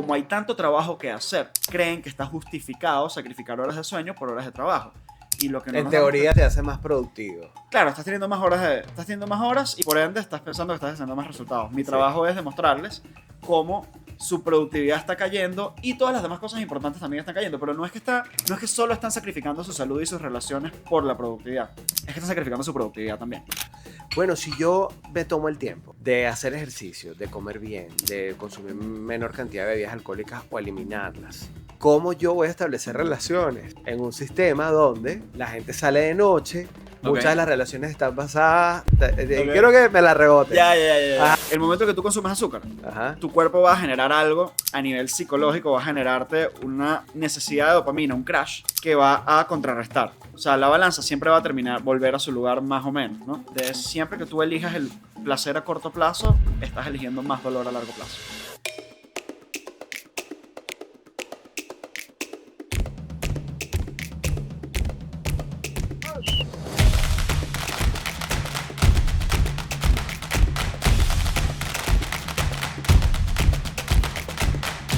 como hay tanto trabajo que hacer, creen que está justificado sacrificar horas de sueño por horas de trabajo. Y lo que no En nos damos teoría te hace más productivo. Claro, estás teniendo más horas y por ende estás pensando que estás haciendo más resultados. Mi Sí. trabajo es demostrarles cómo su productividad está cayendo y todas las demás cosas importantes también están cayendo, pero no es que solo están sacrificando su salud y sus relaciones por la productividad, es que están sacrificando su productividad también. Bueno, si yo me tomo el tiempo de hacer ejercicio, de comer bien, de consumir menor cantidad de bebidas alcohólicas o eliminarlas, ¿cómo yo voy a establecer relaciones en un sistema donde la gente sale de noche? Muchas de las relaciones están basadas... Quiero que me la rebote. Ya. El momento que tú consumes azúcar, tu cuerpo va a generar algo a nivel psicológico, va a generarte una necesidad de dopamina, un crash, que va a contrarrestar. O sea, la balanza siempre va a volver a su lugar más o menos, ¿no? Siempre que tú elijas el placer a corto plazo, estás eligiendo más dolor a largo plazo.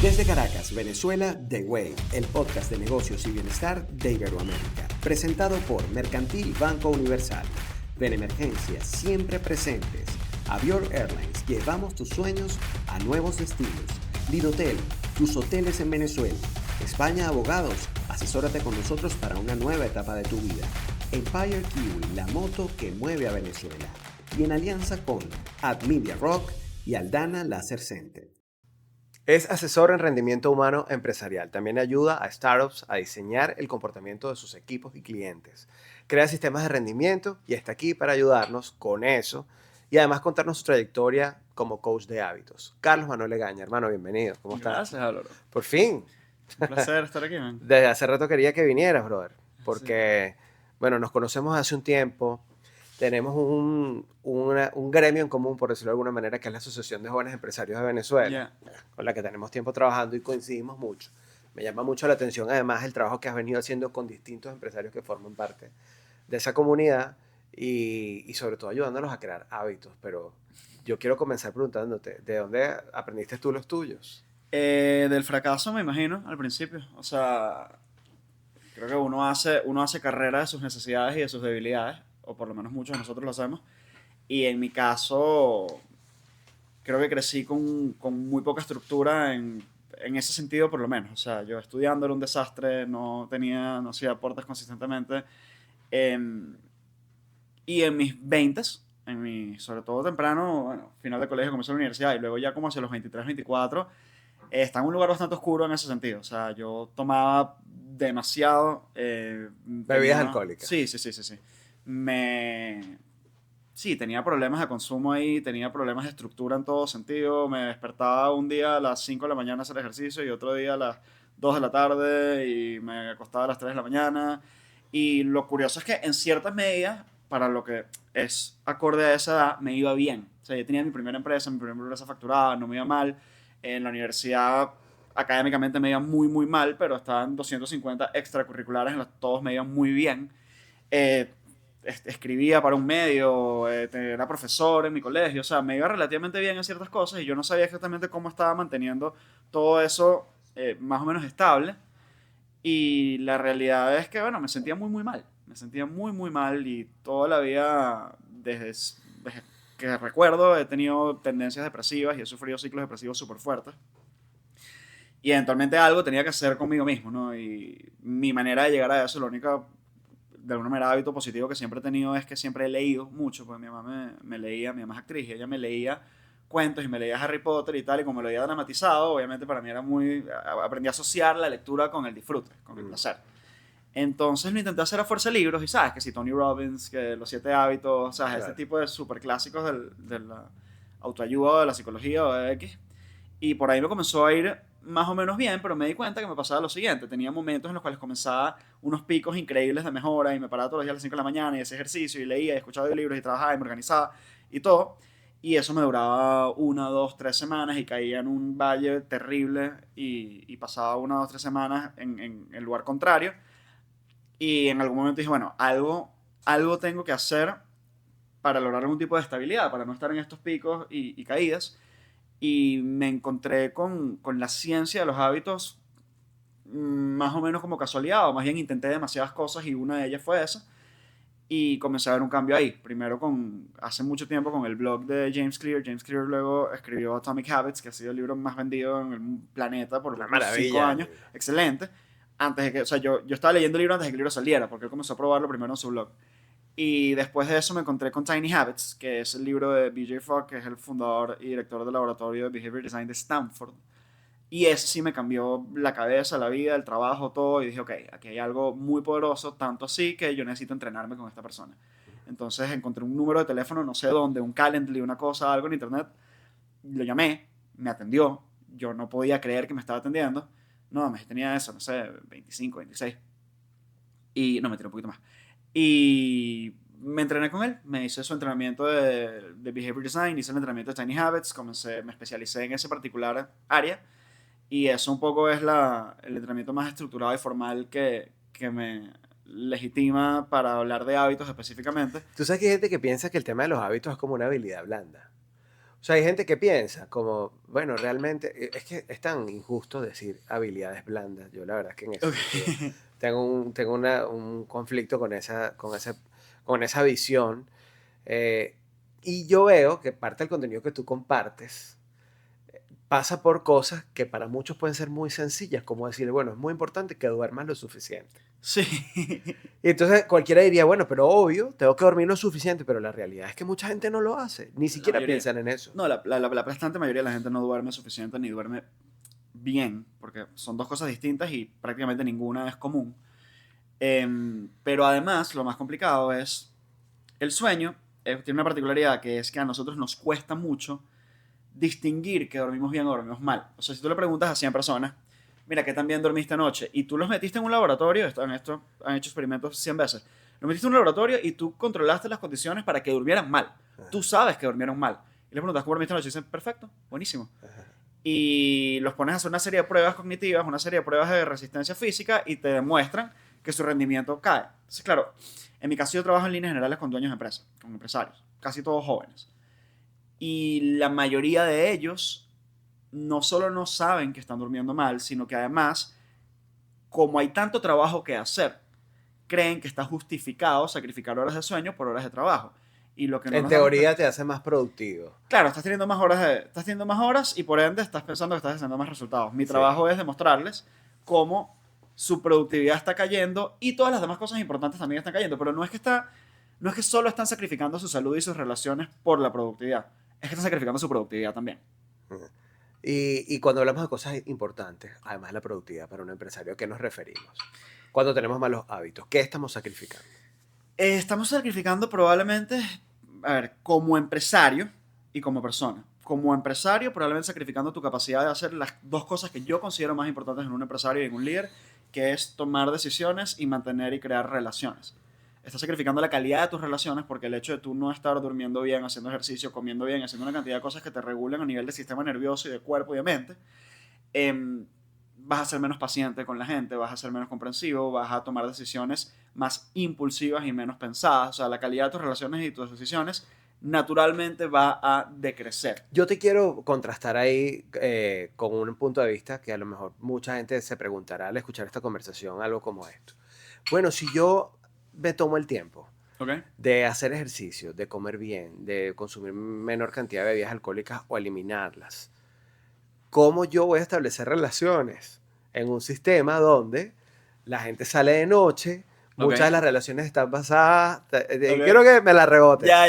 Desde Caracas, Venezuela, The Way, el podcast de negocios y bienestar de Iberoamérica, presentado por Mercantil Banco Universal. Ven Emergencias, siempre presentes. Avior Airlines, llevamos tus sueños a nuevos destinos. Lidotel, tus hoteles en Venezuela. España Abogados, asesórate con nosotros para una nueva etapa de tu vida. Empire Kiwi, la moto que mueve a Venezuela. Y en alianza con AdMedia Rock y Aldana Laser Center. Es asesor en rendimiento humano empresarial. También ayuda a startups a diseñar el comportamiento de sus equipos y clientes. Crea sistemas de rendimiento y está aquí para ayudarnos con eso y además contarnos su trayectoria como coach de hábitos. Carlos Manuel Legaña, hermano, bienvenido. ¿Cómo estás? Gracias, Álvaro. Por fin. Un placer estar aquí, man. Desde hace rato quería que vinieras, brother. Porque, bueno, nos conocemos hace un tiempo. Tenemos un gremio en común, por decirlo de alguna manera, que es la Asociación de Jóvenes Empresarios de Venezuela, con la que tenemos tiempo trabajando y coincidimos mucho. Me llama mucho la atención, además, el trabajo que has venido haciendo con distintos empresarios que forman parte de esa comunidad y sobre todo ayudándolos a crear hábitos. Pero yo quiero comenzar preguntándote, ¿de dónde aprendiste tú los tuyos? Del fracaso, me imagino, al principio. O sea, creo que uno hace carrera de sus necesidades y de sus debilidades, o por lo menos muchos de nosotros lo hacemos. Y en mi caso, creo que crecí con muy poca estructura en ese sentido, por lo menos. O sea, yo estudiando era un desastre, no hacía aportes consistentemente. Y en mis 20s, sobre todo temprano, bueno, final de colegio, comencé la universidad, y luego ya como hacia los 23, 24, está en un lugar bastante oscuro en ese sentido. O sea, yo tomaba demasiado. Bebidas alcohólicas. Sí. Sí, tenía problemas de consumo ahí, tenía problemas de estructura en todo sentido. Me despertaba un día a las 5 de la mañana a hacer ejercicio y otro día a las 2 de la tarde y me acostaba a las 3 de la mañana. Y lo curioso es que en ciertas medidas, para lo que es acorde a esa edad, me iba bien. O sea, yo tenía mi primera empresa facturada, no me iba mal. En la universidad académicamente me iba muy, muy mal, pero estaban 250 extracurriculares, todos me iban muy bien. Escribía para un medio, era profesor en mi colegio, o sea, me iba relativamente bien en ciertas cosas y yo no sabía exactamente cómo estaba manteniendo todo eso más o menos estable. Y la realidad es que, bueno, me sentía muy, muy mal. Me sentía muy, muy mal y toda la vida, desde que recuerdo, he tenido tendencias depresivas y he sufrido ciclos depresivos súper fuertes. Y eventualmente algo tenía que hacer conmigo mismo, ¿no? Y mi manera de llegar a eso, la única, de alguna manera, hábito positivo que siempre he tenido es que siempre he leído mucho, porque mi mamá me leía, mi mamá es actriz, y ella me leía cuentos y me leía Harry Potter y tal, y como lo había dramatizado, obviamente para mí era aprendí a asociar la lectura con el disfrute, con el placer. Entonces lo intenté hacer a fuerza de libros y sabes que si Tony Robbins, que los 7 hábitos, sabes, claro, este tipo de super clásicos de la autoayuda o de la psicología o de X. Y por ahí me comenzó a ir más o menos bien, pero me di cuenta que me pasaba lo siguiente. Tenía momentos en los cuales comenzaba unos picos increíbles de mejora y me paraba todos los días a las 5 de la mañana y hacía ejercicio y leía y escuchaba libros y trabajaba y me organizaba y todo. Y eso me duraba 1, 2, 3 semanas y caía en un valle terrible y pasaba 1, 2, 3 semanas en el lugar contrario. Y en algún momento dije, bueno, algo tengo que hacer para lograr algún tipo de estabilidad, para no estar en estos picos y caídas. y me encontré con la ciencia de los hábitos más o menos como casualidad, o más bien intenté demasiadas cosas y una de ellas fue esa. Y comencé a ver un cambio ahí. Primero hace mucho tiempo con el blog de James Clear. James Clear luego escribió Atomic Habits, que ha sido el libro más vendido en el planeta por Una los últimos 5 maravilla. años. Excelente. Antes de que, o sea, yo estaba leyendo el libro antes de que el libro saliera, porque él comenzó a probarlo primero en su blog. Y después de eso me encontré con Tiny Habits, que es el libro de BJ Fogg, que es el fundador y director del laboratorio de Behavior Design de Stanford. Y eso sí me cambió la cabeza, la vida, el trabajo, todo. Y dije, ok, aquí hay algo muy poderoso, tanto así que yo necesito entrenarme con esta persona. Entonces encontré un número de teléfono, no sé dónde, un Calendly, una cosa, algo en internet. Lo llamé, me atendió. Yo no podía creer que me estaba atendiendo. No, me tenía eso, no sé, 25, 26. Y no, me tiré un poquito más. Y me entrené con él, me hice su entrenamiento de Behavior Design, hice el entrenamiento de Tiny Habits, me especialicé en ese particular área. Y eso un poco es el entrenamiento más estructurado y formal que me legitima para hablar de hábitos específicamente. Tú sabes que hay gente que piensa que el tema de los hábitos es como una habilidad blanda. O sea, hay gente que piensa como, bueno, realmente, es que es tan injusto decir habilidades blandas. Yo la verdad es que en ese sentido tengo un conflicto con esa visión. Y yo veo que parte del contenido que tú compartes pasa por cosas que para muchos pueden ser muy sencillas, como decir, bueno, es muy importante que duermas lo suficiente. Sí. Y entonces cualquiera diría, bueno, pero obvio, tengo que dormir lo suficiente, pero la realidad es que mucha gente no lo hace, ni siquiera piensan en eso. No, la aplastante mayoría de la gente no duerme suficiente ni duerme bien, porque son dos cosas distintas y prácticamente ninguna es común. Pero además, lo más complicado es el sueño. Tiene una particularidad que es que a nosotros nos cuesta mucho distinguir que dormimos bien o dormimos mal. O sea, si tú le preguntas a 100 personas, mira, ¿qué tan bien dormiste anoche? Y tú los metiste en un laboratorio, han hecho experimentos 100 veces, los metiste en un laboratorio y tú controlaste las condiciones para que durmieran mal. Tú sabes que durmieron mal. Y les preguntas, ¿cómo dormiste anoche? Y dicen, perfecto, buenísimo. Y los pones a hacer una serie de pruebas cognitivas, una serie de pruebas de resistencia física y te demuestran que su rendimiento cae. Entonces, claro, en mi caso yo trabajo en líneas generales con dueños de empresas, con empresarios, casi todos jóvenes. Y la mayoría de ellos no solo no saben que están durmiendo mal, sino que además, como hay tanto trabajo que hacer, creen que está justificado sacrificar horas de sueño por horas de trabajo. Y lo que no En nos damos teoría cuenta- te hace más productivo. Claro, estás teniendo más horas y por ende estás pensando que estás haciendo más resultados. Mi Sí. trabajo es demostrarles cómo su productividad está cayendo y todas las demás cosas importantes también están cayendo, pero no es que solo están sacrificando su salud y sus relaciones por la productividad, es que están sacrificando su productividad también. Y cuando hablamos de cosas importantes, además de la productividad para un empresario, ¿a qué nos referimos? Cuando tenemos malos hábitos, ¿qué estamos sacrificando? Estamos sacrificando probablemente, a ver, como empresario y como persona. Como empresario, probablemente sacrificando tu capacidad de hacer las dos cosas que yo considero más importantes en un empresario y en un líder, que es tomar decisiones y mantener y crear relaciones. Estás sacrificando la calidad de tus relaciones porque el hecho de tú no estar durmiendo bien, haciendo ejercicio, comiendo bien, haciendo una cantidad de cosas que te regulan a nivel del sistema nervioso y de cuerpo y de mente, vas a ser menos paciente con la gente, vas a ser menos comprensivo, vas a tomar decisiones más impulsivas y menos pensadas. O sea, la calidad de tus relaciones y tus decisiones naturalmente va a decrecer. Yo te quiero contrastar ahí con un punto de vista que a lo mejor mucha gente se preguntará al escuchar esta conversación, algo como esto. Bueno, si yo me tomo el tiempo ¿Ok? de hacer ejercicio, de comer bien, de consumir menor cantidad de bebidas alcohólicas o eliminarlas, ¿cómo yo voy a establecer relaciones en un sistema donde la gente sale de noche, muchas Ok. de las relaciones están basadas, Ok. quiero que me la rebote. Ya.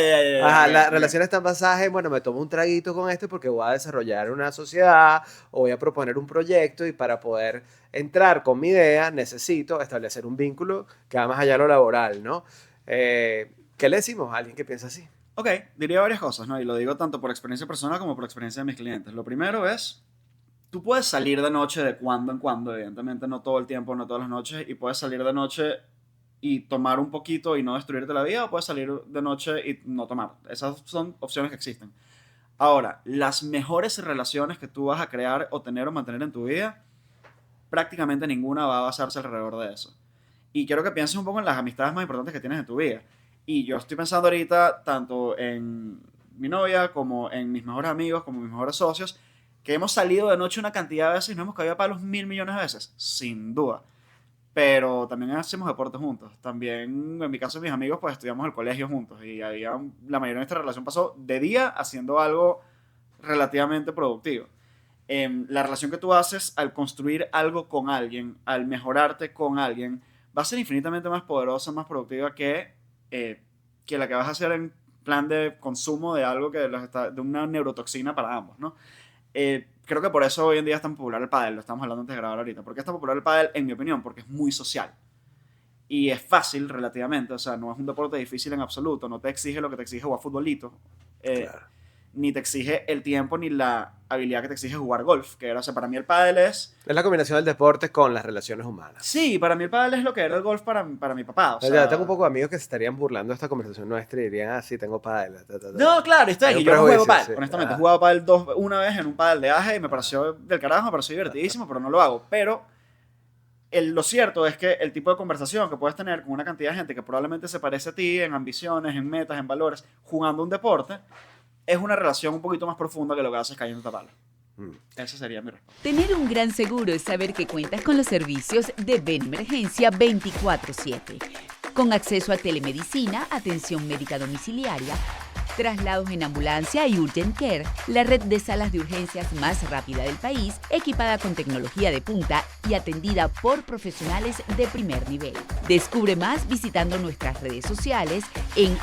Ajá, Ok, las ok. relaciones están basadas en, bueno, me tomo un traguito con este porque voy a desarrollar una sociedad o voy a proponer un proyecto y para poder entrar con mi idea necesito establecer un vínculo que va más allá de lo laboral, ¿no? ¿Qué le decimos a alguien que piensa así? Ok, diría varias cosas, ¿no? Y lo digo tanto por experiencia personal como por experiencia de mis clientes. Lo primero es, tú puedes salir de noche de cuando en cuando, evidentemente no todo el tiempo, no todas las noches, y puedes salir de noche y tomar un poquito y no destruirte la vida, o puedes salir de noche y no tomar. Esas son opciones que existen. Ahora, las mejores relaciones que tú vas a crear o tener o mantener en tu vida, prácticamente ninguna va a basarse alrededor de eso. Y quiero que pienses un poco en las amistades más importantes que tienes en tu vida. Y yo estoy pensando ahorita tanto en mi novia, como en mis mejores amigos, como mis mejores socios, que hemos salido de noche una cantidad de veces y no hemos caído a palos 1.000 millones de veces, sin duda. Pero también hacemos deporte juntos. También, en mi caso, mis amigos, pues estudiamos el colegio juntos. Y la mayoría de nuestra relación pasó de día haciendo algo relativamente productivo. La relación que tú haces al construir algo con alguien, al mejorarte con alguien, va a ser infinitamente más poderosa, más productiva que la que vas a hacer en plan de consumo de algo de una neurotoxina para ambos, ¿no? Creo que por eso hoy en día es tan popular el pádel, lo estamos hablando antes de grabar ahorita. ¿Por qué es tan popular el pádel? En mi opinión, porque es muy social. Y es fácil relativamente, o sea, no es un deporte difícil en absoluto, no te exige lo que te exige jugar futbolito, Claro. ni te exige el tiempo ni la habilidad que te exige jugar golf, que era, o sea, para mí el pádel es... Es la combinación del deporte con las relaciones humanas. Sí, para mí el pádel es lo que era el golf para mi papá, o O sea, sea... tengo un poco de amigos que se estarían burlando de esta conversación nuestra y dirían, ah, sí, tengo pádel. No, claro, está Hay bien, un yo no juego prejuicio, pádel, sí. honestamente, he Ah. jugado pádel una vez en un pádel de Aje y me pareció del carajo, me pareció divertidísimo, pero no lo hago, pero... Lo cierto es que el tipo de conversación que puedes tener con una cantidad de gente que probablemente se parece a ti en ambiciones, en metas, en valores, jugando un deporte, es una relación un poquito más profunda que lo que haces cayendo a palo. Esa sería mi respuesta. Tener un gran seguro es saber que cuentas con los servicios de Benemergencia 24/7, con acceso a telemedicina, atención médica domiciliaria, traslados en ambulancia y Urgent Care, la red de salas de urgencias más rápida del país, equipada con tecnología de punta y atendida por profesionales de primer nivel. Descubre más visitando nuestras redes sociales en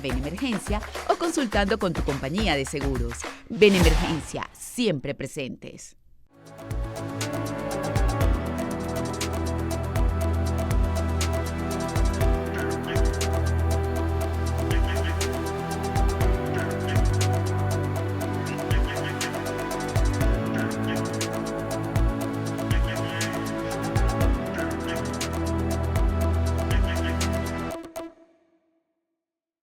@Benemergencia o consultando con tu compañía de seguros. Benemergencia, siempre presentes.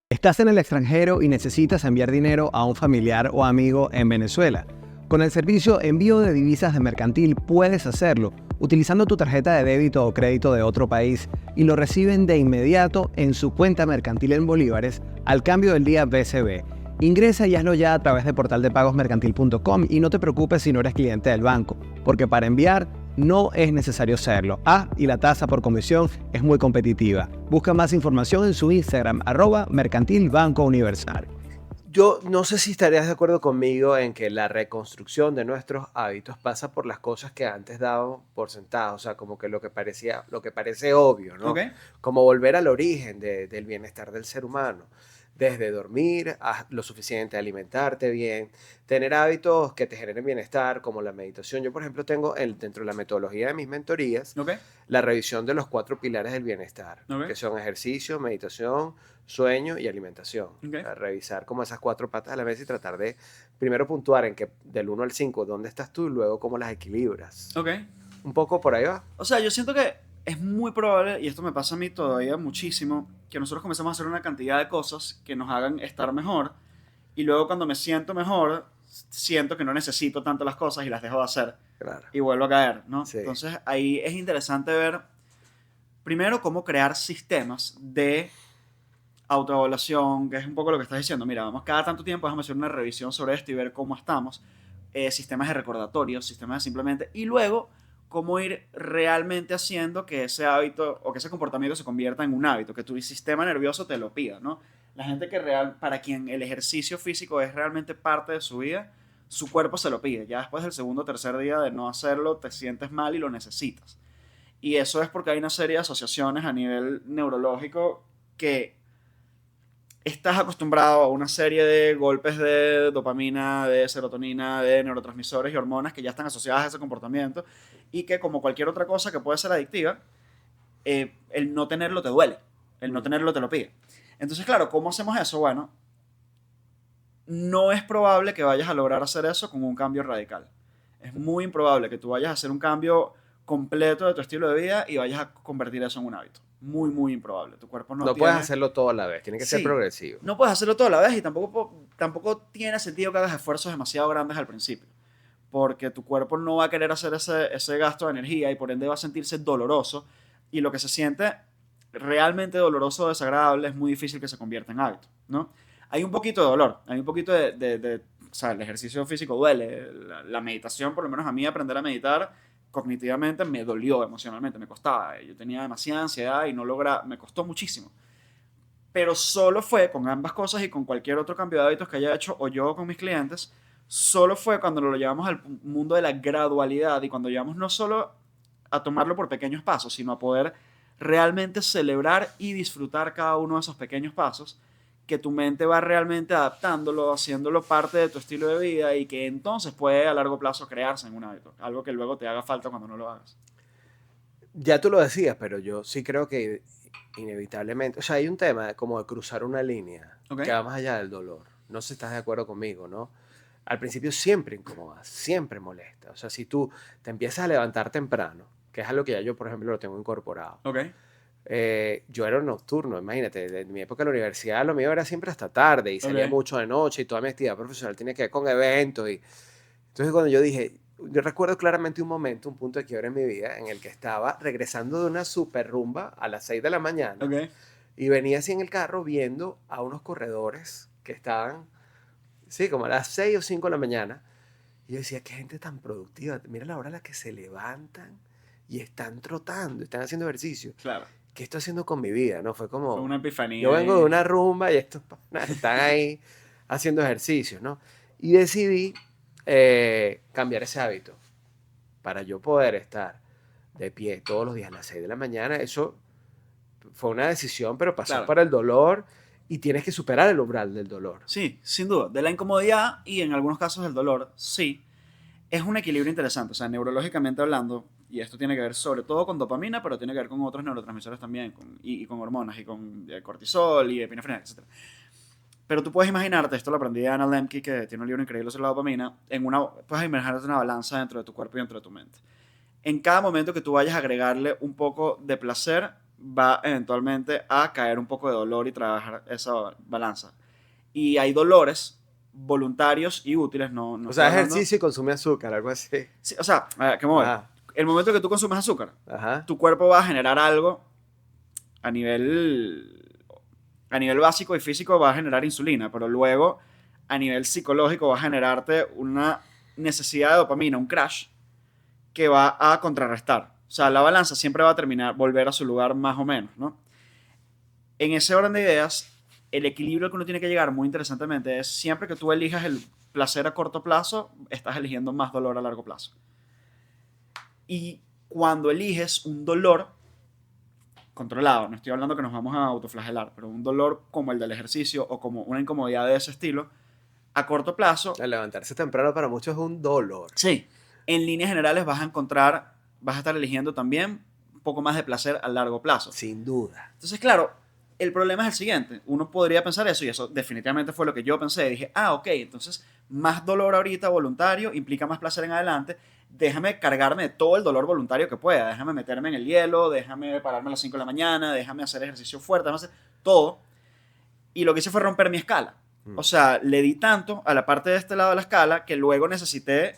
Estás en el extranjero y necesitas enviar dinero a un familiar o amigo en Venezuela. Con el servicio Envío de Divisas de Mercantil puedes hacerlo utilizando tu tarjeta de débito o crédito de otro país y lo reciben de inmediato en su cuenta mercantil en bolívares al cambio del día BCB. Ingresa y hazlo ya a través de portaldepagosmercantil.com y no te preocupes si no eres cliente del banco, porque para enviar no es necesario serlo. Y la tasa por comisión es muy competitiva. Busca más información en su Instagram, @mercantilbancouniversal. Yo no sé si estarías de acuerdo conmigo en que la reconstrucción de nuestros hábitos pasa por las cosas que antes dábamos por sentado, o sea, como que lo que parece obvio, ¿no? ¿Ok? Como volver al origen del bienestar del ser humano. Desde dormir, lo suficiente, alimentarte bien, tener hábitos que te generen bienestar, como la meditación. Yo, por ejemplo, tengo dentro de la metodología de mis mentorías ¿Ok? la revisión de los 4 pilares del bienestar, Ok. que son ejercicio, meditación, sueño y alimentación. Ok. O sea, revisar como esas 4 patas a la vez y tratar de primero puntuar en que del 1 al 5 dónde estás tú y luego cómo las equilibras. ¿Ok? Un poco por ahí va. O sea, yo siento que es muy probable, y esto me pasa a mí todavía muchísimo, que nosotros comencemos a hacer una cantidad de cosas que nos hagan estar mejor, y luego cuando me siento mejor, siento que no necesito tanto las cosas y las dejo de hacer, Claro. y vuelvo a caer, ¿no? Sí. Entonces ahí es interesante ver, primero, cómo crear sistemas de autoevaluación, que es un poco lo que estás diciendo. Mira, vamos cada tanto tiempo, déjame hacer una revisión sobre esto y ver cómo estamos. Sistemas de recordatorios, sistemas de simplemente, y luego cómo ir realmente haciendo que ese hábito o que ese comportamiento se convierta en un hábito, que tu sistema nervioso te lo pida, ¿no? La gente para quien el ejercicio físico es realmente parte de su vida, su cuerpo se lo pide. Ya después del segundo o tercer día de no hacerlo, te sientes mal y lo necesitas. Y eso es porque hay una serie de asociaciones a nivel neurológico que estás acostumbrado a una serie de golpes de dopamina, de serotonina, de neurotransmisores y hormonas que ya están asociadas a ese comportamiento y que, como cualquier otra cosa que puede ser adictiva, el no tenerlo te duele, el no tenerlo te lo pide. Entonces, claro, ¿cómo hacemos eso? Bueno, no es probable que vayas a lograr hacer eso con un cambio radical. Es muy improbable que tú vayas a hacer un cambio completo de tu estilo de vida y vayas a convertir eso en un hábito. Muy, muy improbable. Tu cuerpo No puedes hacerlo todo a la vez, tiene que ser Sí. progresivo. No puedes hacerlo toda la vez y tampoco tiene sentido que hagas esfuerzos demasiado grandes al principio. Porque tu cuerpo no va a querer hacer ese gasto de energía y por ende va a sentirse doloroso. Y lo que se siente realmente doloroso o desagradable es muy difícil que se convierta en hábito, ¿no? Hay un poquito de dolor, hay un poquito o sea, el ejercicio físico duele, la meditación, por lo menos a mí aprender a meditar cognitivamente me dolió emocionalmente, me costaba, yo tenía demasiada ansiedad y no lograba, me costó muchísimo. Pero solo fue con ambas cosas y con cualquier otro cambio de hábitos que haya hecho o yo con mis clientes, solo fue cuando lo llevamos al mundo de la gradualidad y cuando llevamos no solo a tomarlo por pequeños pasos, sino a poder realmente celebrar y disfrutar cada uno de esos pequeños pasos, que tu mente va realmente adaptándolo, haciéndolo parte de tu estilo de vida y que entonces puede a largo plazo crearse en un hábito, algo que luego te haga falta cuando no lo hagas. Ya tú lo decías, pero yo sí creo que inevitablemente, o sea, hay un tema como de cruzar una línea que va más allá del dolor. No sé si estás de acuerdo conmigo, ¿no? Al principio siempre incomoda, siempre molesta. O sea, si tú te empiezas a levantar temprano, que es algo que ya yo, por ejemplo, lo tengo incorporado. Yo era nocturno, imagínate, en mi época de la universidad lo mío era siempre hasta tarde y salía mucho de noche y toda mi actividad profesional tiene que ver con eventos. Entonces cuando yo dije, yo recuerdo claramente un momento, un punto de quiebre en mi vida en el que estaba regresando de una super rumba a las 6 de la mañana y venía así en el carro viendo a unos corredores que estaban, sí, como a las 6 o 5 de la mañana. Y yo decía, qué gente tan productiva, mira la hora a la que se levantan y están trotando, están haciendo ejercicio. Claro. ¿Qué estoy haciendo con mi vida? ¿No? Fue como... Fue una epifanía. Yo vengo de una rumba y estos panas están ahí haciendo ejercicios, ¿no? Y decidí cambiar ese hábito para yo poder estar de pie todos los días a las 6 de la mañana. Eso fue una decisión, pero pasó para el dolor y tienes que superar el umbral del dolor. Sí, sin duda. De la incomodidad y en algunos casos del dolor, sí. Es un equilibrio interesante. O sea, neurológicamente hablando, y esto tiene que ver sobre todo con dopamina, pero tiene que ver con otros neurotransmisores también, y con hormonas, y con cortisol, y epinefrina, etc. Pero tú puedes imaginarte, esto lo aprendí de Anna Lemke, que tiene un libro increíble sobre la dopamina, puedes imaginarte una balanza dentro de tu cuerpo y dentro de tu mente. En cada momento que tú vayas a agregarle un poco de placer, va eventualmente a caer un poco de dolor y trabajar esa balanza. Y hay dolores voluntarios y útiles, no o sea, ejercicio y consume azúcar, algo así. Sí, o sea, ¿qué me voy? El momento que tú consumes azúcar, tu cuerpo va a generar algo a nivel básico y físico, va a generar insulina, pero luego a nivel psicológico va a generarte una necesidad de dopamina, un crash, que va a contrarrestar. O sea, la balanza siempre va a volver a su lugar más o menos, ¿no? En ese orden de ideas, el equilibrio que uno tiene que llegar, muy interesantemente, es siempre que tú elijas el placer a corto plazo, estás eligiendo más dolor a largo plazo. Y cuando eliges un dolor controlado, no estoy hablando que nos vamos a autoflagelar, pero un dolor como el del ejercicio o como una incomodidad de ese estilo, a corto plazo... El levantarse temprano para muchos es un dolor. Sí. En líneas generales vas a estar eligiendo también un poco más de placer a largo plazo. Sin duda. Entonces, claro, el problema es el siguiente. Uno podría pensar eso, y eso definitivamente fue lo que yo pensé. Dije, ok, entonces más dolor ahorita voluntario implica más placer en adelante. Déjame cargarme de todo el dolor voluntario que pueda. Déjame meterme en el hielo, déjame pararme a las 5 de la mañana, déjame hacer ejercicio fuerte, déjame hacer todo. Y lo que hice fue romper mi escala. O sea, le di tanto a la parte de este lado de la escala que luego necesité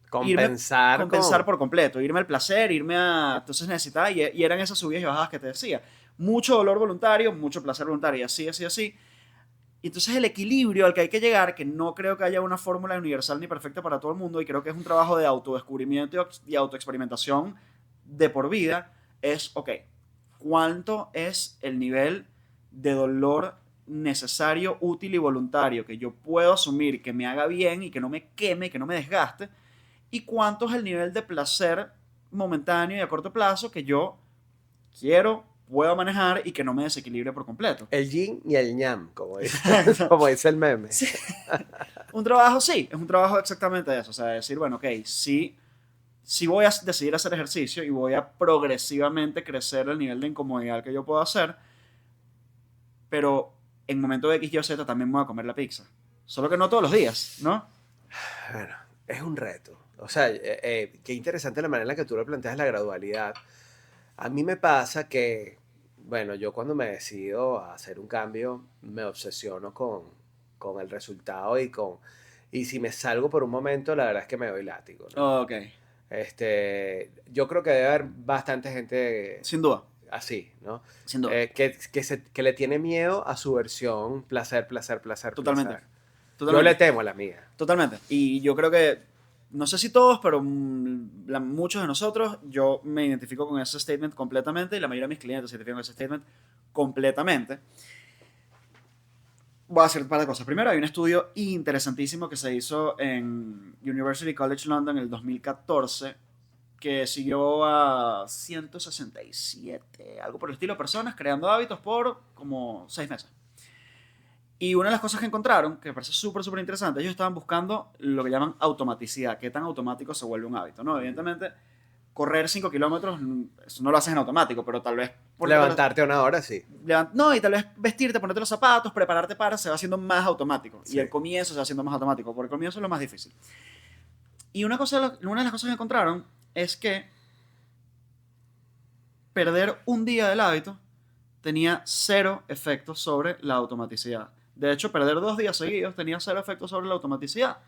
compensar por completo, irme al placer, entonces necesitaba, y eran esas subidas y bajadas que te decía. Mucho dolor voluntario, mucho placer voluntario, y así. Y entonces el equilibrio al que hay que llegar, que no creo que haya una fórmula universal ni perfecta para todo el mundo, y creo que es un trabajo de autodescubrimiento y autoexperimentación de por vida, es, ¿cuánto es el nivel de dolor necesario, útil y voluntario que yo puedo asumir, que me haga bien y que no me queme, que no me desgaste? ¿Y cuánto es el nivel de placer momentáneo y a corto plazo que yo puedo manejar y que no me desequilibre por completo? El yin y el yang, como dice el meme. Sí. Un trabajo, sí, es un trabajo exactamente de eso. O sea, decir, bueno, sí voy a decidir hacer ejercicio y voy a progresivamente crecer el nivel de incomodidad que yo puedo hacer, pero en momento de X, Y o Z también me voy a comer la pizza. Solo que no todos los días, ¿no? Bueno, es un reto. O sea, qué interesante la manera en la que tú lo planteas, la gradualidad. A mí me pasa que, bueno, yo cuando me decido a hacer un cambio, me obsesiono con el resultado y si me salgo por un momento, la verdad es que me doy látigo, ¿no? Ok. Yo creo que debe haber bastante gente... Sin duda. así, ¿no? Sin duda. Que le tiene miedo a su versión placer. Totalmente. Placer. Yo Totalmente. le temo a la mía. Totalmente. Y yo creo que, no sé si todos, pero muchos de nosotros, yo me identifico con ese statement completamente y la mayoría de mis clientes se identifican con ese statement completamente. Voy a hacer un par de cosas. Primero, hay un estudio interesantísimo que se hizo en University College London en el 2014 que siguió a 167, algo por el estilo, personas creando hábitos por como 6 meses. Y una de las cosas que encontraron, que me parece súper interesante, ellos estaban buscando lo que llaman automaticidad, qué tan automático se vuelve un hábito, ¿no? Evidentemente, correr 5 kilómetros, eso no lo haces en automático, pero tal vez... Levantarte a una hora, sí. No, y tal vez vestirte, ponerte los zapatos, prepararte para, se va haciendo más automático. Sí. Y el comienzo se va haciendo más automático, porque el comienzo es lo más difícil. Y una de las cosas que encontraron es que perder un día del hábito tenía 0 efectos sobre la automaticidad. De hecho, perder 2 días seguidos tenía 0 efectos sobre la automaticidad.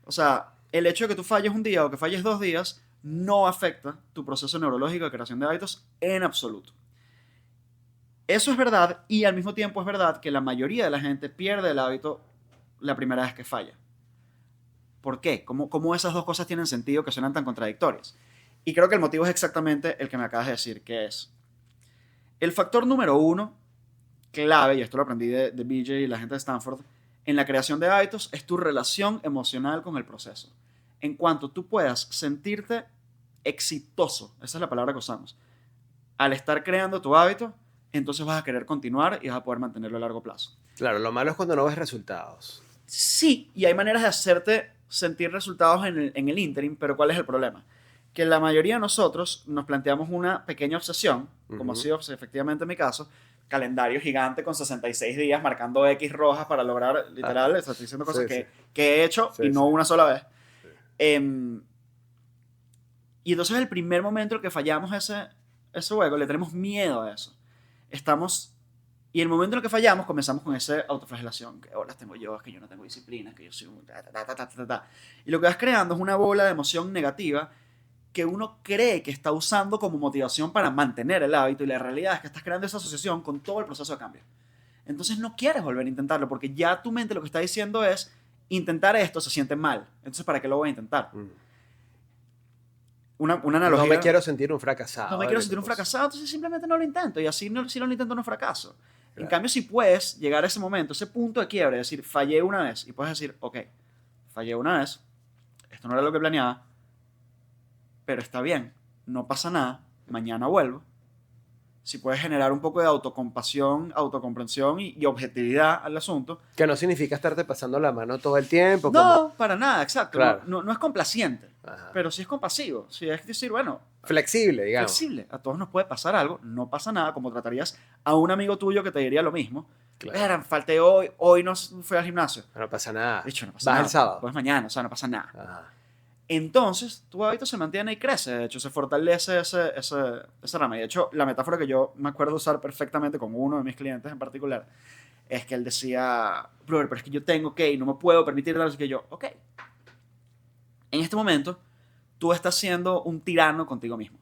O sea, el hecho de que tú falles un día o que falles 2 días no afecta tu proceso neurológico de creación de hábitos en absoluto. Eso es verdad, y al mismo tiempo es verdad que la mayoría de la gente pierde el hábito la primera vez que falla. ¿Por qué? ¿Cómo esas dos cosas tienen sentido que suenan tan contradictorias? Y creo que el motivo es exactamente el que me acabas de decir, que es el factor número 1, clave, y esto lo aprendí de BJ y la gente de Stanford, en la creación de hábitos, es tu relación emocional con el proceso. En cuanto tú puedas sentirte exitoso, esa es la palabra que usamos, al estar creando tu hábito, entonces vas a querer continuar y vas a poder mantenerlo a largo plazo. Claro, lo malo es cuando no ves resultados. Sí, y hay maneras de hacerte sentir resultados en el ínterin, pero ¿cuál es el problema? Que la mayoría de nosotros nos planteamos una pequeña obsesión, como ha sido efectivamente mi caso, calendario gigante con 66 días marcando X rojas para lograr, literal, estoy diciendo cosas que he hecho y no una sola vez. Y entonces el primer momento en el que fallamos ese juego, le tenemos miedo a eso. Y el momento en el que fallamos, comenzamos con esa autoflagelación. Que las tengo yo, es que yo no tengo disciplina, es que yo soy un... Y lo que vas creando es una bola de emoción negativa que uno cree que está usando como motivación para mantener el hábito, y la realidad es que estás creando esa asociación con todo el proceso de cambio. Entonces no quieres volver a intentarlo, porque ya tu mente lo que está diciendo es, intentar esto se siente mal, entonces ¿para qué lo voy a intentar? Una analogía... No me quiero sentir un fracasado. No me quiero sentir un fracasado, entonces simplemente no lo intento, y así si no lo intento no fracaso. Claro. En cambio, si puedes llegar a ese momento, ese punto de quiebre, es decir, fallé una vez, y puedes decir, ok, fallé una vez, esto no era lo que planeaba, pero está bien, no pasa nada, mañana vuelvo. Si puedes generar un poco de autocompasión, autocomprensión y objetividad al asunto. Que no significa estarte pasando la mano todo el tiempo. No, para nada, exacto. Claro. No es complaciente, Ajá. pero sí es compasivo. Sí es decir, bueno... Flexible, digamos. Flexible. A todos nos puede pasar algo, no pasa nada, como tratarías a un amigo tuyo que te diría lo mismo. Claro. Falté hoy no fui al gimnasio. No pasa nada. Dicho, no pasa Vas nada. el sábado. Pues mañana, o sea, no pasa nada. Ajá. Entonces, tu hábito se mantiene y crece. De hecho, se fortalece esa rama. Y de hecho, la metáfora que yo me acuerdo usar perfectamente con uno de mis clientes en particular es que él decía, brother, pero es que yo tengo que, y no me puedo permitir nada. Así que yo, ok. En este momento, tú estás siendo un tirano contigo mismo.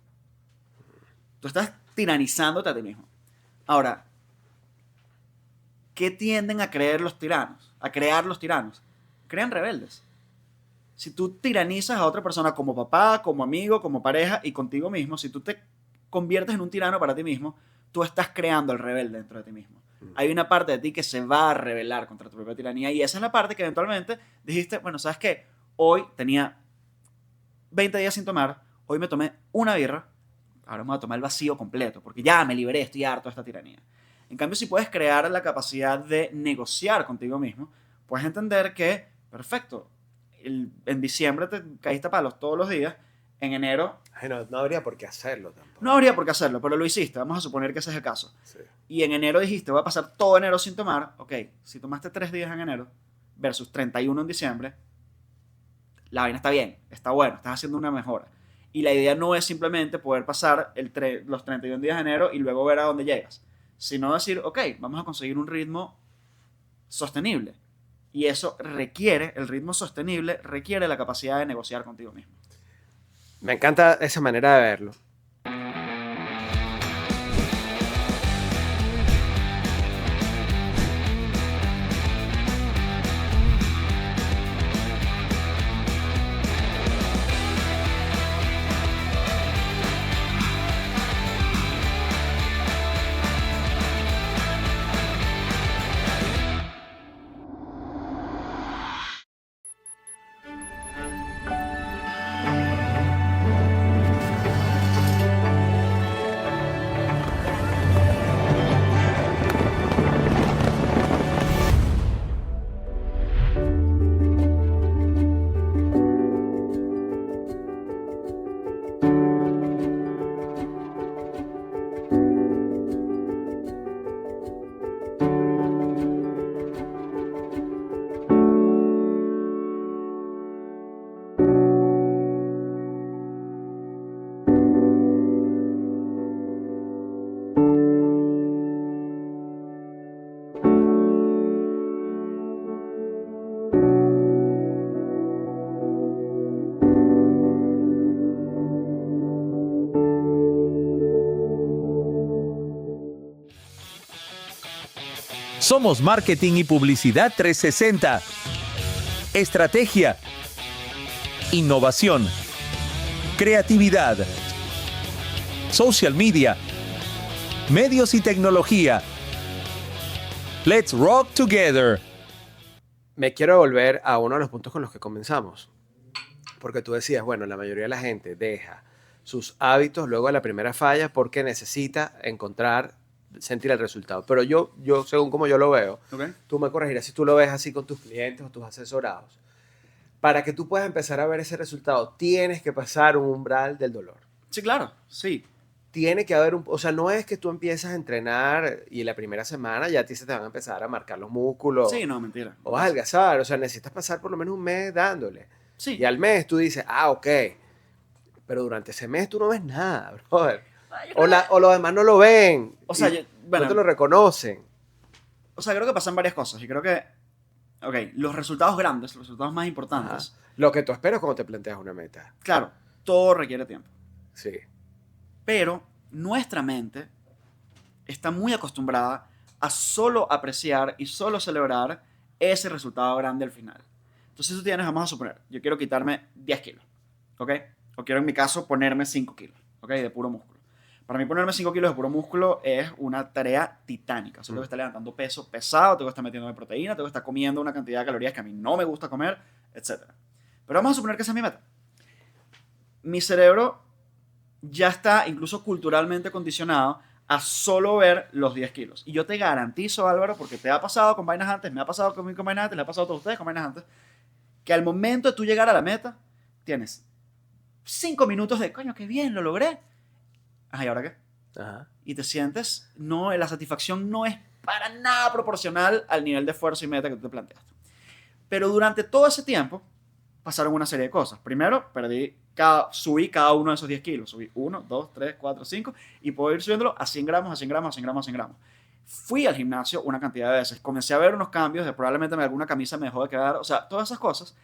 Tú estás tiranizándote a ti mismo. Ahora, ¿qué tienden a creer los tiranos? A crear los tiranos. Crean rebeldes. Si tú tiranizas a otra persona como papá, como amigo, como pareja y contigo mismo, si tú te conviertes en un tirano para ti mismo, tú estás creando el rebelde dentro de ti mismo. Hay una parte de ti que se va a rebelar contra tu propia tiranía, y esa es la parte que eventualmente dijiste, bueno, ¿sabes qué? Hoy tenía 20 días sin tomar, hoy me tomé una birra, ahora me voy a tomar el vacío completo, porque ya me liberé, estoy harto de esta tiranía. En cambio, si puedes crear la capacidad de negociar contigo mismo, puedes entender que, perfecto, en diciembre te caíste a palos todos los días, en enero... Ay, no habría por qué hacerlo tampoco. No habría por qué hacerlo, pero lo hiciste, vamos a suponer que ese es el caso. Sí. Y en enero dijiste, voy a pasar todo enero sin tomar, ok, si tomaste 3 días en enero versus 31 en diciembre, la vaina está bien, está bueno, estás haciendo una mejora. Y la idea no es simplemente poder pasar los 31 días de enero y luego ver a dónde llegas, sino decir, ok, vamos a conseguir un ritmo sostenible. Y eso el ritmo sostenible requiere la capacidad de negociar contigo mismo. Me encanta esa manera de verlo. Somos Marketing y Publicidad 360. Estrategia. Innovación. Creatividad. Social media. Medios y tecnología. Let's rock together. Me quiero volver a uno de los puntos con los que comenzamos. Porque tú decías, bueno, la mayoría de la gente deja sus hábitos luego de la primera falla porque necesita sentir el resultado. Pero yo según como yo lo veo, Okay. tú me corregirás si tú lo ves así con tus clientes o tus asesorados. Para que tú puedas empezar a ver ese resultado, tienes que pasar un umbral del dolor. Sí, claro, sí. Tiene que haber o sea, no es que tú empiezas a entrenar y la primera semana ya a ti se te van a empezar a marcar los músculos. Sí, no, mentira. O vas a adelgazar. O sea, necesitas pasar por lo menos un mes dándole. Sí. Y al mes tú dices, ok. Pero durante ese mes tú no ves nada, brother. O los demás no lo ven. O sea, no te lo reconocen. O sea, creo que pasan varias cosas. Y creo que, los resultados grandes, los resultados más importantes, Ajá. Lo que tú esperas cuando te planteas una meta. claro, todo requiere tiempo. Sí. Pero nuestra mente está muy acostumbrada a solo apreciar y solo celebrar ese resultado grande al final. Entonces tú tienes, vamos a suponer, yo quiero quitarme 10 kilos, ¿ok? O quiero en mi caso ponerme 5 kilos, ¿ok? De puro músculo. Para mí ponerme 5 kilos de puro músculo es una tarea titánica. O sea, tengo que estar levantando peso pesado, tengo que estar metiéndome proteína, tengo que estar comiendo una cantidad de calorías que a mí no me gusta comer, etc. Pero vamos a suponer que esa es mi meta. Mi cerebro ya está incluso culturalmente condicionado a solo ver los 10 kilos. Y yo te garantizo, Álvaro, porque te ha pasado con vainas antes, me ha pasado con vainas antes, le ha pasado a todos ustedes con vainas antes, que al momento de tú llegar a la meta, tienes 5 minutos de, coño, qué bien, lo logré. Ajá, ¿y ahora qué? Ajá. Y te sientes, no, la satisfacción no es para nada proporcional al nivel de esfuerzo y meta que tú te planteaste. Pero durante todo ese tiempo pasaron una serie de cosas. Primero, subí cada uno de esos 10 kilos. Subí 1, 2, 3, 4, 5 y puedo ir subiéndolo a 100 gramos, a 100 gramos, a 100 gramos, a 100 gramos. Fui al gimnasio una cantidad de veces. Comencé a ver unos cambios de probablemente alguna camisa me dejó de quedar. O sea, todas esas cosas.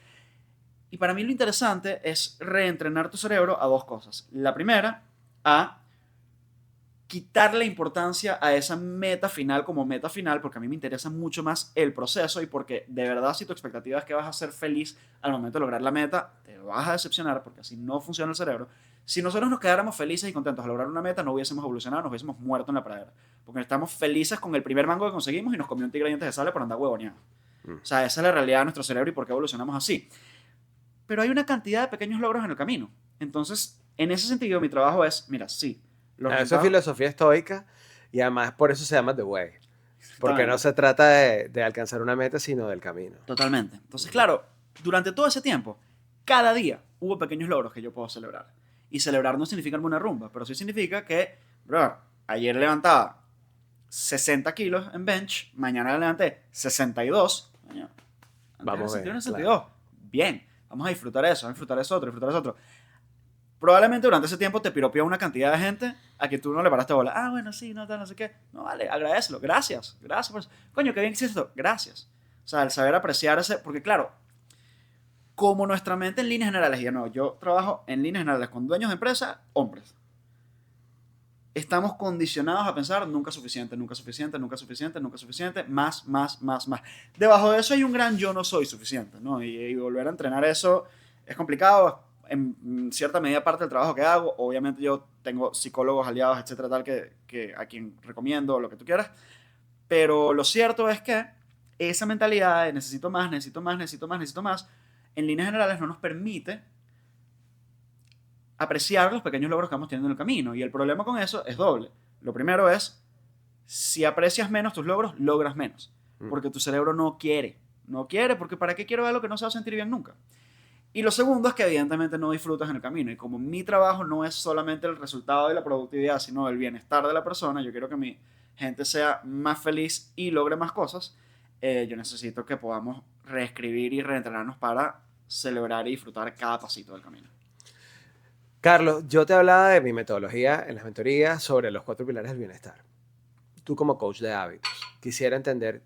Y para mí lo interesante es reentrenar tu cerebro a dos cosas. La primera, a quitarle importancia a esa meta final como meta final, porque a mí me interesa mucho más el proceso y porque de verdad si tu expectativa es que vas a ser feliz al momento de lograr la meta, te vas a decepcionar porque así no funciona el cerebro. Si nosotros nos quedáramos felices y contentos al lograr una meta, no hubiésemos evolucionado, nos hubiésemos muerto en la pradera. Porque estamos felices con el primer mango que conseguimos y nos comió un tigre de dientes de sable por andar huevoneados. O sea, esa es la realidad de nuestro cerebro y por qué evolucionamos así. Pero hay una cantidad de pequeños logros en el camino. Entonces, en ese sentido, mi trabajo es, mira, sí. Eso es filosofía estoica y además por eso se llama The Way. Porque Exactamente. no se trata de alcanzar una meta, sino del camino. Totalmente. Entonces, claro, durante todo ese tiempo, cada día hubo pequeños logros que yo puedo celebrar. Y celebrar no significa alguna rumba, pero sí significa que, bro, ayer levantaba 60 kilos en bench, mañana levanté 62. Coño, Vamos a ver, 61, 62. Bien, vamos a disfrutar eso, disfrutar eso otro. Probablemente durante ese tiempo te piropeó una cantidad de gente a que tú no le paraste bola. Ah, bueno, sí, no, tal, no sé qué. No, vale, agradecelo. Gracias por eso. Coño, qué bien que hiciste esto. Gracias. O sea, el saber apreciar ese... Porque claro, como nuestra mente en líneas generales, ya no, yo trabajo en líneas generales con dueños de empresa, hombres. Estamos condicionados a pensar nunca suficiente, nunca suficiente, nunca suficiente, nunca suficiente, más. Debajo de eso hay un gran yo no soy suficiente, ¿no? Y volver a entrenar eso es complicado. En cierta medida parte del trabajo que hago. Obviamente yo tengo psicólogos, aliados, etcétera, tal, que a quien recomiendo, lo que tú quieras. Pero lo cierto es que esa mentalidad de necesito más, en líneas generales no nos permite apreciar los pequeños logros que vamos teniendo en el camino. Y el problema con eso es doble. Lo primero es, si aprecias menos tus logros, logras menos. Porque tu cerebro no quiere, porque ¿para qué quiero algo que no se va a sentir bien nunca? Y lo segundo es que evidentemente no disfrutas en el camino. Y como mi trabajo no es solamente el resultado de la productividad, sino el bienestar de la persona, yo quiero que mi gente sea más feliz y logre más cosas, yo necesito que podamos reescribir y reentrenarnos para celebrar y disfrutar cada pasito del camino. Carlos, yo te hablaba de mi metodología en las mentorías sobre los 4 pilares del bienestar. Tú como coach de hábitos, quisiera entender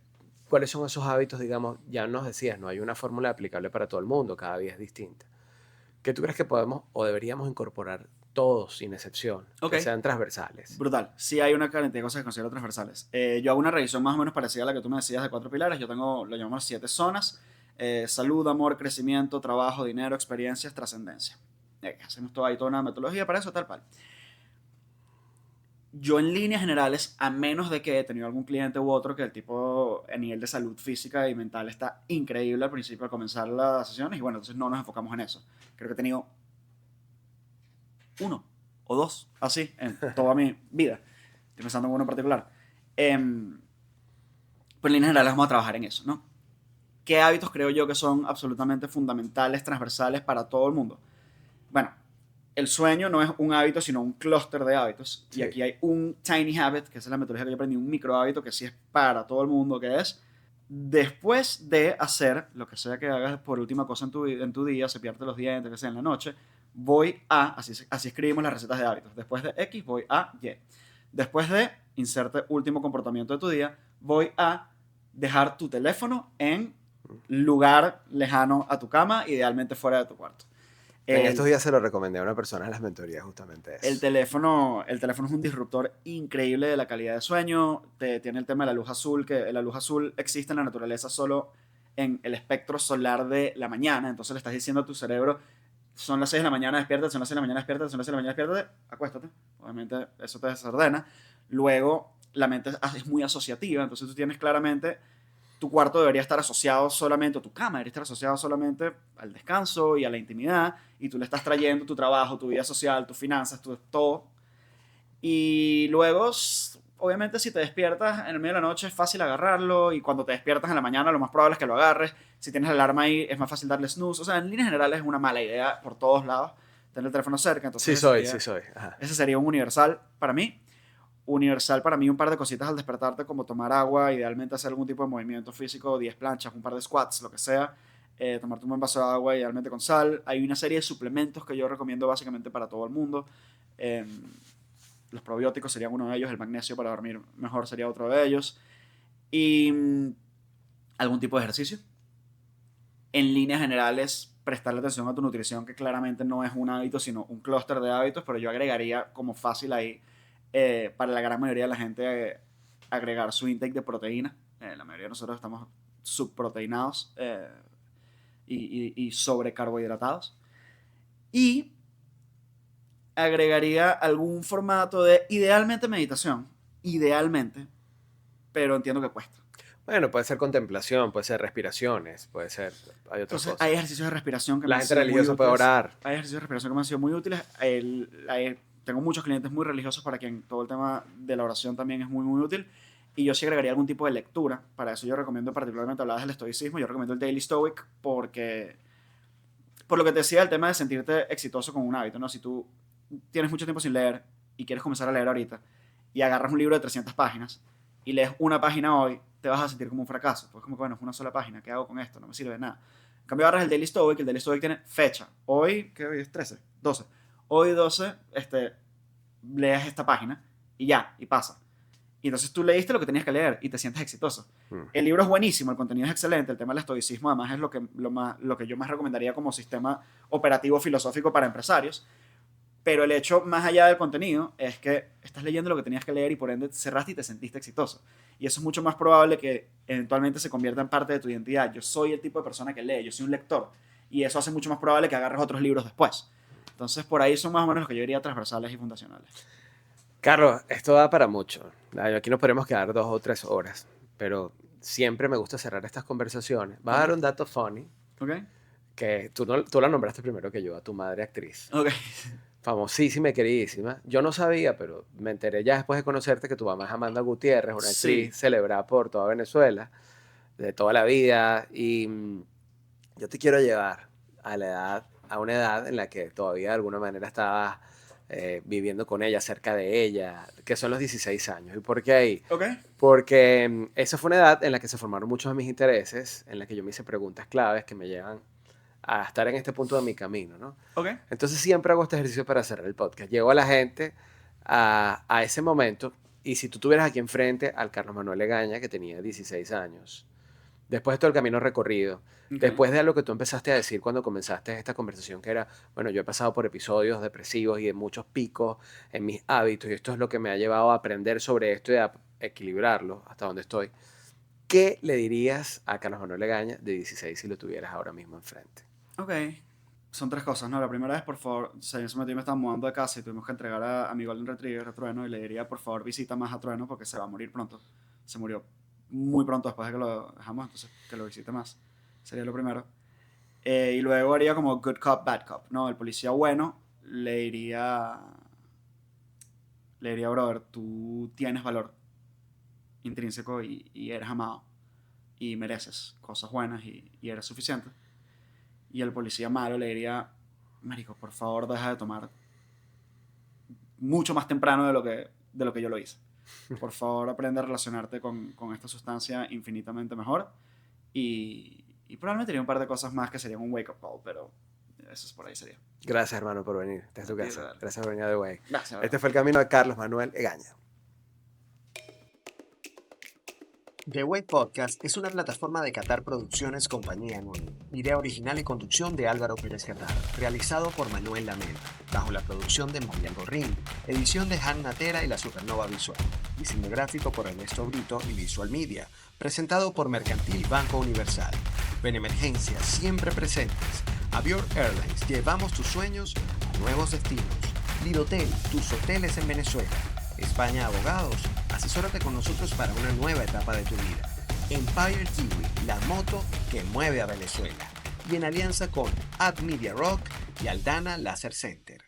cuáles son esos hábitos, digamos, ya nos decías, no hay una fórmula aplicable para todo el mundo, cada día es distinta. ¿Qué tú crees que podemos o deberíamos incorporar todos, sin excepción, Ok. que sean transversales. Brutal. Sí hay una cantidad de cosas que considero transversales. Yo hago una revisión más o menos parecida a la que tú me decías de 4 pilares. Yo tengo, lo llamamos 7 zonas. Salud, amor, crecimiento, trabajo, dinero, experiencias, trascendencia. Hacemos todo ahí, toda una metodología para eso, tal cual. Yo en líneas generales, a menos de que he tenido algún cliente u otro que el tipo a nivel de salud física y mental está increíble al principio al comenzar las sesiones, y bueno, entonces no nos enfocamos en eso. Creo que he tenido 1 o 2 así en toda mi vida. Estoy pensando en uno en particular. Pues en líneas generales vamos a trabajar en eso, ¿no? ¿Qué hábitos creo yo que son absolutamente fundamentales, transversales para todo el mundo? Bueno, el sueño no es un hábito, sino un clúster de hábitos. Sí. Y aquí hay un tiny habit, que esa es la metodología que yo aprendí, un micro hábito que sí es para todo el mundo, que es después de hacer lo que sea que hagas por última cosa en tu día, cepillarte los dientes, que sea en la noche, voy a, así escribimos las recetas de hábitos, después de X voy a Y. Después de inserte último comportamiento de tu día, voy a dejar tu teléfono en lugar lejano a tu cama, idealmente fuera de tu cuarto. En estos días se lo recomendé a una persona en las mentorías justamente eso. El teléfono es un disruptor increíble de la calidad de sueño. Tiene el tema de la luz azul, que la luz azul existe en la naturaleza solo en el espectro solar de la mañana. Entonces le estás diciendo a tu cerebro, son las 6 de la mañana, despiértate, son las 6 de la mañana, despiértate, son las 6 de la mañana, despiértate, acuéstate. Obviamente eso te desordena. Luego la mente es muy asociativa, entonces tú tienes claramente, tu cuarto debería estar asociado solamente, o tu cama debería estar asociado solamente al descanso y a la intimidad, y tú le estás trayendo tu trabajo, tu vida social, tus finanzas, todo. Y luego, obviamente, si te despiertas en el medio de la noche es fácil agarrarlo, y cuando te despiertas en la mañana lo más probable es que lo agarres. Si tienes la alarma ahí es más fácil darle snooze. O sea, en líneas generales es una mala idea por todos lados tener el teléfono cerca. Entonces Sí soy. Ajá. ese sería un universal para mí. Universal para mí un par de cositas al despertarte, como tomar agua, idealmente hacer algún tipo de movimiento físico, 10 planchas, un par de squats, lo que sea, tomarte un buen vaso de agua, idealmente con sal. Hay una serie de suplementos que yo recomiendo básicamente para todo el mundo. Los probióticos serían uno de ellos, el magnesio para dormir mejor sería otro de ellos. Y algún tipo de ejercicio. En líneas generales, prestarle atención a tu nutrición, que claramente no es un hábito, sino un clúster de hábitos, pero yo agregaría como fácil ahí, para la gran mayoría de la gente, agregar su intake de proteína. La mayoría de nosotros estamos subproteinados y sobrecarbohidratados. Y agregaría algún formato de, idealmente meditación, idealmente, pero entiendo que cuesta. Bueno, puede ser contemplación, puede ser respiraciones, puede ser, hay otras Entonces, cosas. hay ejercicios de respiración que La me han gente sido muy religiosa puede útiles. orar. Hay ejercicios de respiración que me han sido muy útiles. Tengo muchos clientes muy religiosos para quien todo el tema de la oración también es muy, muy útil. Y yo sí agregaría algún tipo de lectura. Para eso yo recomiendo, particularmente hablabas del estoicismo, yo recomiendo el Daily Stoic porque, por lo que te decía, el tema de sentirte exitoso con un hábito, ¿no? Si tú tienes mucho tiempo sin leer y quieres comenzar a leer ahorita y agarras un libro de 300 páginas y lees una página hoy, te vas a sentir como un fracaso. Pues como que, bueno, es una sola página, ¿qué hago con esto? No me sirve de nada. En cambio, agarras el Daily Stoic, el Daily Stoic tiene fecha. Hoy, ¿qué hoy es? 13, 12. Hoy 12, lees esta página y ya, y pasa. Y entonces tú leíste lo que tenías que leer y te sientes exitoso. El libro es buenísimo, el contenido es excelente, el tema del estoicismo además es lo que yo más recomendaría como sistema operativo filosófico para empresarios. Pero el hecho, más allá del contenido, es que estás leyendo lo que tenías que leer y por ende cerraste y te sentiste exitoso. Y eso es mucho más probable que eventualmente se convierta en parte de tu identidad. Yo soy el tipo de persona que lee, yo soy un lector. Y eso hace mucho más probable que agarres otros libros después. Entonces, por ahí son más o menos los que yo diría transversales y fundacionales. Carlos, esto da para mucho. Aquí nos podemos quedar 2 o 3 horas, pero siempre me gusta cerrar estas conversaciones. Vas a dar un dato funny, ¿Ok? que tú la nombraste primero que yo, a tu madre actriz. Ok. Famosísima y queridísima. Yo no sabía, pero me enteré ya después de conocerte que tu mamá es Amanda Gutiérrez, una actriz celebrada por toda Venezuela, de toda la vida. Y yo te quiero llevar a una edad en la que todavía de alguna manera estabas viviendo con ella, cerca de ella, que son los 16 años. ¿Y por qué ahí? Ok. Porque esa fue una edad en la que se formaron muchos de mis intereses, en la que yo me hice preguntas claves que me llevan a estar en este punto de mi camino, ¿no? Ok. Entonces siempre hago este ejercicio para cerrar el podcast. Llevo a la gente a ese momento, y si tú tuvieras aquí enfrente al Carlos Manuel Legaña, que tenía 16 años, después de todo el camino recorrido, Ok. después de lo que tú empezaste a decir cuando comenzaste esta conversación, que era, bueno, yo he pasado por episodios depresivos y de muchos picos en mis hábitos, y esto es lo que me ha llevado a aprender sobre esto y a equilibrarlo hasta donde estoy. ¿Qué le dirías a Carlos Manuel Egaña de 16 si lo tuvieras ahora mismo enfrente? Ok. Son 3 cosas, ¿no? La primera es, por favor, o sea, en ese momento yo me estaba mudando de casa y tuvimos que entregar a mi Golden Retriever, a Trueno, y le diría, por favor, visita más a Trueno porque se va a morir pronto. Se murió muy pronto después de que lo dejamos, entonces que lo visite más. Sería lo primero. Y luego haría como good cop, bad cop, ¿no? El policía bueno le diría, brother, tú tienes valor intrínseco y eres amado y mereces cosas buenas y eres suficiente. Y el policía malo le diría, marico, por favor deja de tomar mucho más temprano de lo que yo lo hice. Por favor aprende a relacionarte con esta sustancia infinitamente mejor. Y probablemente haría un par de cosas más que serían un wake up call, pero eso es por ahí sería. Gracias, hermano, por venir. Esta es tu Sí, casa. dale. Gracias por venir a The Way. Gracias. Este fue el camino de Carlos Manuel Egaña. The Way Podcast es una plataforma de Qatar Producciones Compañía Anónima. Idea original y conducción de Álvaro Pérez Qatar. Realizado por Manuel Lamela. Bajo la producción de Mariel Gorrín. Edición de Han Natera y la Supernova Visual. Diseño gráfico por Ernesto Brito y Visual Media. Presentado por Mercantil Banco Universal. Benemergencia siempre presentes. Avior Airlines. Llevamos tus sueños a nuevos destinos. Lidotel. Tus hoteles en Venezuela. España Abogados. Asesórate con nosotros para una nueva etapa de tu vida. Empire Kiwi, la moto que mueve a Venezuela. Y en alianza con Ad Media Rock y Aldana Laser Center.